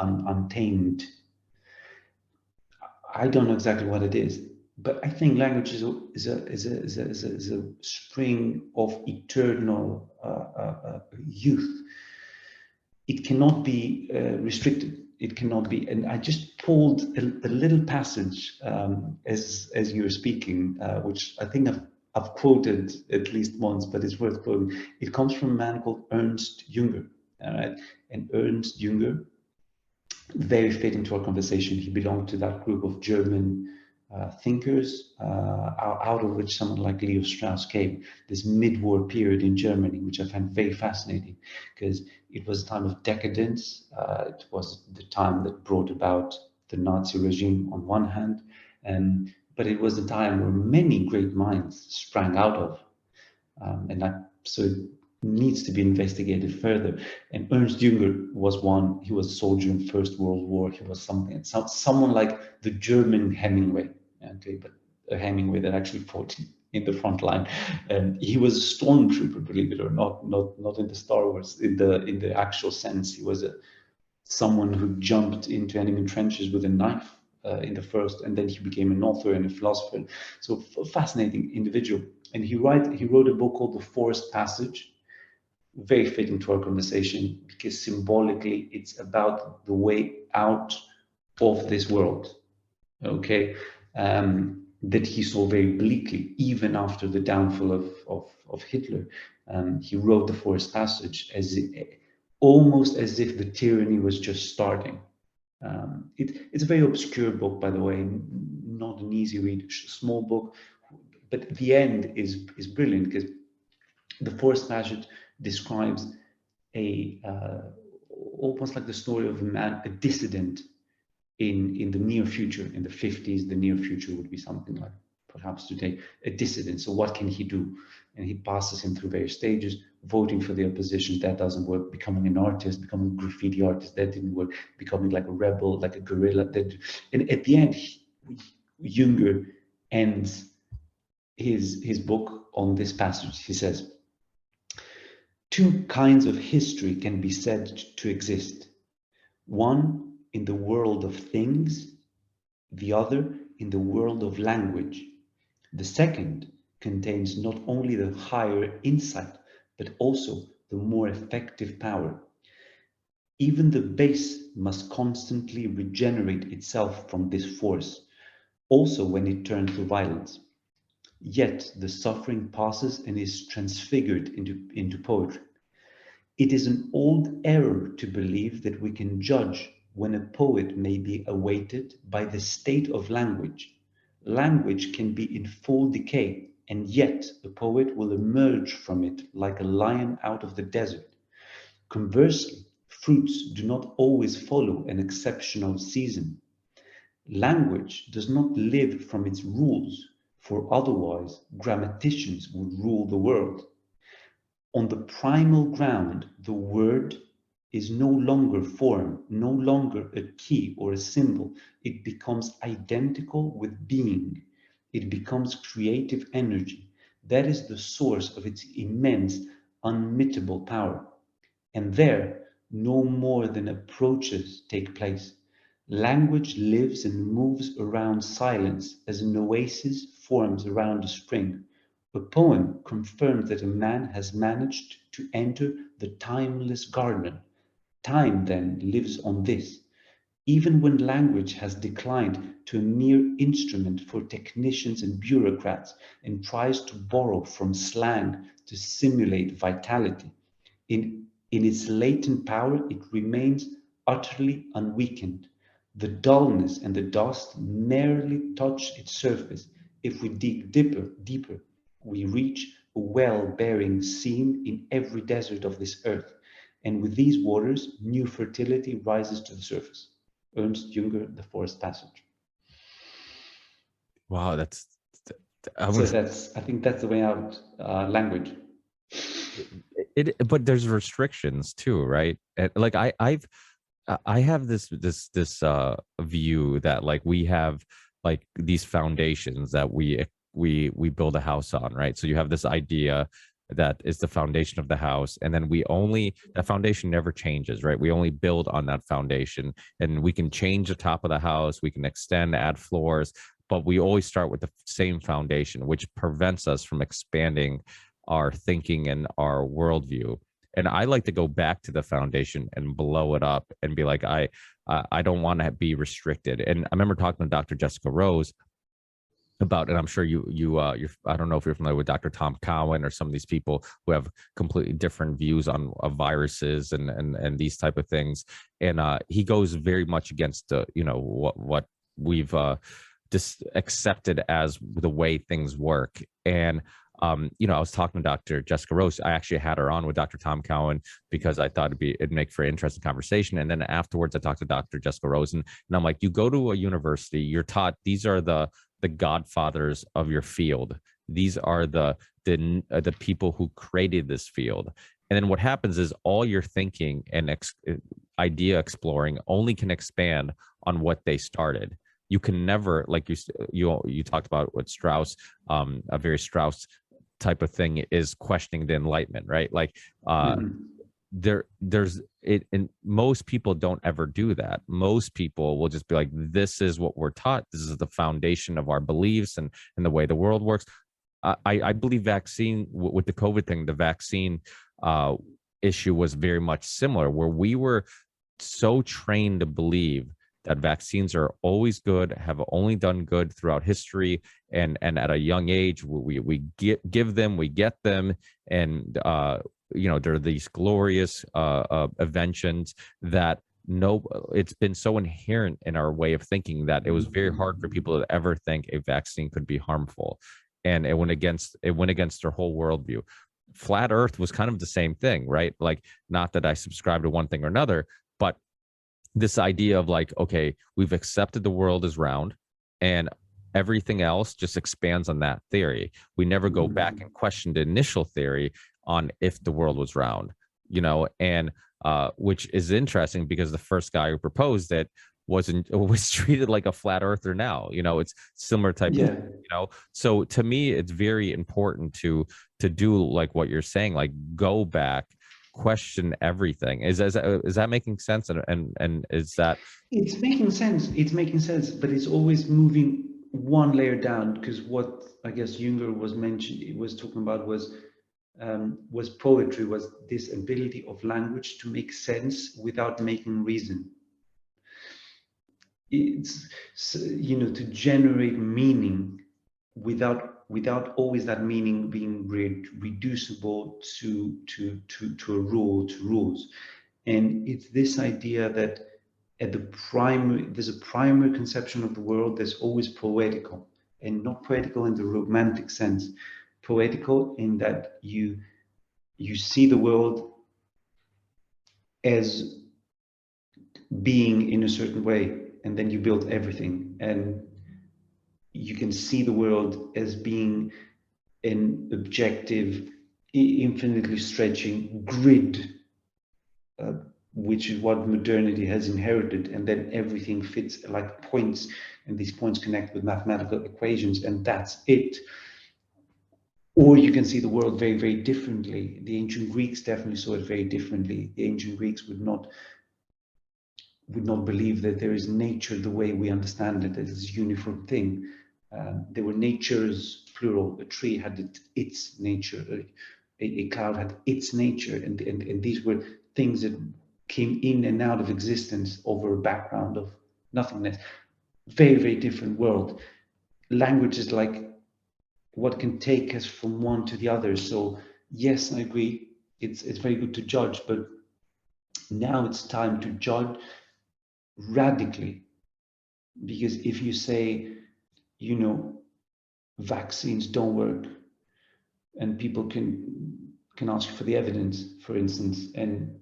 I don't know exactly what it is, but I think language is a spring of eternal youth. It cannot be restricted. It cannot be. And I just pulled a little passage as you were speaking, which I think I've quoted at least once, but it's worth quoting. It comes from a man called Ernst Jünger. All right, and Ernst Jünger, very fitting to our conversation. He belonged to that group of German thinkers, out of which someone like Leo Strauss came, this mid-war period in Germany, which I find very fascinating, because it was a time of decadence. It was the time that brought about the Nazi regime on one hand, but it was a time where many great minds sprang out of, so it needs to be investigated further. And Ernst Jünger was one. He was a soldier in First World War. He was someone like the German Hemingway, okay, but a Hemingway that actually fought in the front line. And he was a stormtrooper, believe it or not in the Star Wars, in the actual sense. He was someone who jumped into enemy trenches with a knife in the first, and then he became an author and a philosopher. So fascinating individual. And he wrote a book called The Forest Passage, very fitting to our conversation, because symbolically it's about the way out of this world, okay, that he saw very bleakly even after the downfall of Hitler. He wrote The Forest Passage almost as if the tyranny was just starting. It's a very obscure book, by the way, not an easy read, small book, but the end is brilliant, because The Forest Passage describes almost like the story of a man, a dissident in the near future. In the 50s, the near future would be something like perhaps today, a dissident. So what can he do? And he passes him through various stages, voting for the opposition, that doesn't work, becoming an artist, becoming a graffiti artist, that didn't work, becoming like a rebel, like a guerrilla. And at the end, Junger ends his book on this passage. He says, two kinds of history can be said to exist. One in the world of things, the other in the world of language. The second contains not only the higher insight, but also the more effective power. Even the base must constantly regenerate itself from this force, also when it turns to violence. Yet the suffering passes and is transfigured into poetry. It is an old error to believe that we can judge when a poet may be awaited by the state of language. Language can be in full decay, and yet a poet will emerge from it like a lion out of the desert. Conversely, fruits do not always follow an exceptional season. Language does not live from its rules, for otherwise grammaticians would rule the world. On the primal ground, the word is no longer form, no longer a key or a symbol. It becomes identical with being. It becomes creative energy. That is the source of its immense, unmittable power. And there, no more than approaches take place. Language lives and moves around silence as an oasis forms around a spring. A poem confirms that a man has managed to enter the timeless garden. Time then lives on this. Even when language has declined to a mere instrument for technicians and bureaucrats and tries to borrow from slang to simulate vitality, in its latent power, it remains utterly unweakened. The dullness and the dust merely touch its surface. If we dig deeper, we reach a well-bearing seam in every desert of this earth. And with these waters, new fertility rises to the surface. Ernst Junger, The Forest Passage. Wow, that's I think that's the way out. Language. But there's restrictions too, right? Like I have this view that like we have like these foundations that we build a house on, right? So you have this idea that is the foundation of the house, and then that foundation never changes, right? We only build on that foundation, and we can change the top of the house, we can extend, add floors, but we always start with the same foundation, which prevents us from expanding our thinking and our worldview. And I like to go back to the foundation and blow it up and be like, I don't want to be restricted. And I remember talking to Dr. Jessica Rose about, and I'm sure you're, I don't know if you're familiar with Dr. Tom Cowan or some of these people who have completely different views on viruses and these type of things. And he goes very much against what we've just accepted as the way things work. And I was talking to Dr. Jessica Rose. I actually had her on with Dr. Tom Cowan because I thought it'd make for an interesting conversation. And then afterwards, I talked to Dr. Jessica Rose, and I'm like, you go to a university, you're taught these are the godfathers of your field. These are the people who created this field. And then what happens is all your thinking and idea exploring only can expand on what they started. You can never, like you talked about what Strauss, a very Strauss type of thing is questioning the Enlightenment, right? Like there's it, and most people don't ever do that. Most people will just be like, this is what we're taught, this is the foundation of our beliefs and the way the world works. I believe vaccine with the COVID thing, the vaccine issue was very much similar, where we were so trained to believe that vaccines are always good, have only done good throughout history, and at a young age we give them, we get them, and they're these glorious inventions that it's been so inherent in our way of thinking that it was very hard for people to ever think a vaccine could be harmful, and it went against their whole worldview. Flat Earth was kind of the same thing, right? Like, not that I subscribe to one thing or another, But this idea of like, okay, we've accepted the world is round, and everything else just expands on that theory. We never go back and question the initial theory on if the world was round, and which is interesting because the first guy who proposed it was treated like a flat earther now. It's similar type of, Yeah. so to me it's very important to do like what you're saying, like go back, question everything. Is that making sense? And is that It's making sense. It's making sense, but it's always moving one layer down, because what I guess Junger was talking about was poetry, was this ability of language to make sense without making reason. It's to generate meaning without always that meaning being reducible to a rule, to rules. And it's this idea that there's a primary conception of the world that's always poetical, and not poetical in the romantic sense, poetical in that you see the world as being in a certain way, and then you build everything, and you can see the world as being an objective, infinitely stretching grid, uh, which is what modernity has inherited, and then everything fits like points, and these points connect with mathematical equations, and that's it. Or you can see the world very, very differently. The ancient Greeks definitely saw it very differently. The ancient Greeks would not believe that there is nature the way we understand it as this uniform thing. There were natures, plural. A tree had its nature. A cloud had its nature, and these were things that came in and out of existence over a background of nothingness. Very, very different world. Language is like what can take us from one to the other. So yes, I agree. It's very good to judge, but now it's time to judge radically. Because if you say, you know, vaccines don't work, and people can ask for the evidence, for instance, and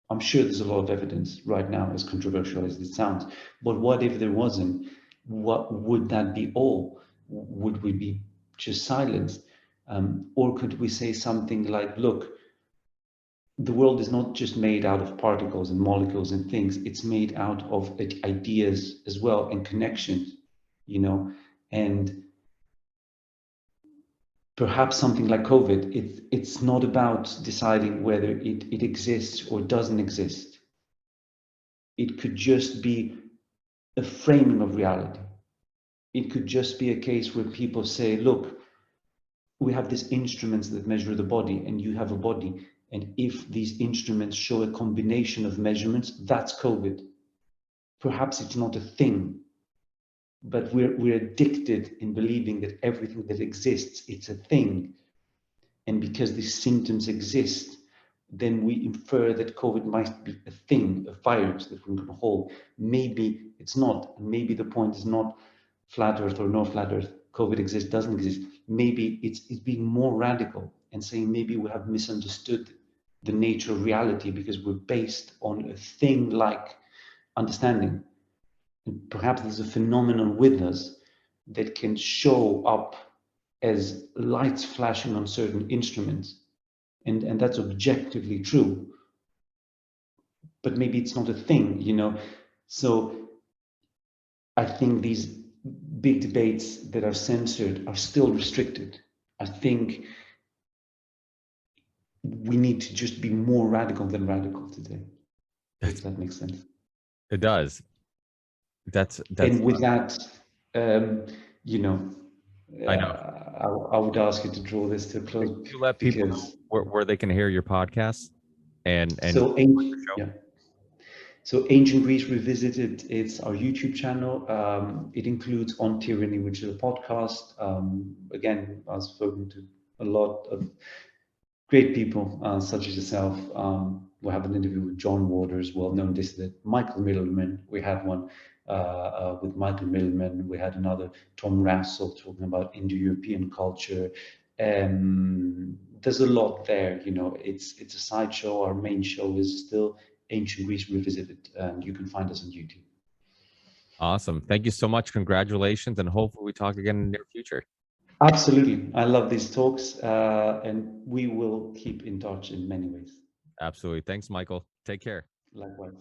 I'm sure there's a lot of evidence right now, as controversial as it sounds. But what if there wasn't? What would that be all? Would we be just silenced? Or could we say something like, look, the world is not just made out of particles and molecules and things, it's made out of ideas as well, and connections, and perhaps something like COVID, it's not about deciding whether it exists or doesn't exist. It could just be a framing of reality. It could just be a case where people say, look, we have these instruments that measure the body, and you have a body. And if these instruments show a combination of measurements, that's COVID. Perhaps it's not a thing, but we're addicted in believing that everything that exists, it's a thing. And because these symptoms exist, then we infer that COVID might be a thing, a virus that we can hold. Maybe it's not. Maybe the point is not flat Earth or no flat Earth. COVID exists, doesn't exist. Maybe it's being more radical and saying maybe we have misunderstood the nature of reality because we're based on a thing like understanding. And perhaps there's a phenomenon with us that can show up as lights flashing on certain instruments. And that's objectively true. But maybe it's not a thing. So I think these big debates that are censored are still restricted. I think we need to just be more radical than radical today, if that makes sense. it does? That's And with that, I know. I would ask you to draw this to a close, Could you let people know because where they can hear your podcast and so your show? yeah. So Ancient Greece Revisited, it's our YouTube channel. It includes On Tyranny, which is a podcast. Again, I've spoken to a lot of great people, such as yourself. We have an interview with John Waters, well-known dissident, Michael Middleman. We had one with Michael Middleman. We had another, Tom Rassel, talking about Indo-European culture. There's a lot there. It's a sideshow. Our main show is still Ancient Greece Revisited, and you can find us on YouTube. Awesome. Thank you so much. Congratulations, and hopefully we talk again in the near future. Absolutely. I love these talks, and we will keep in touch in many ways. Absolutely. Thanks, Michael. Take care. Likewise.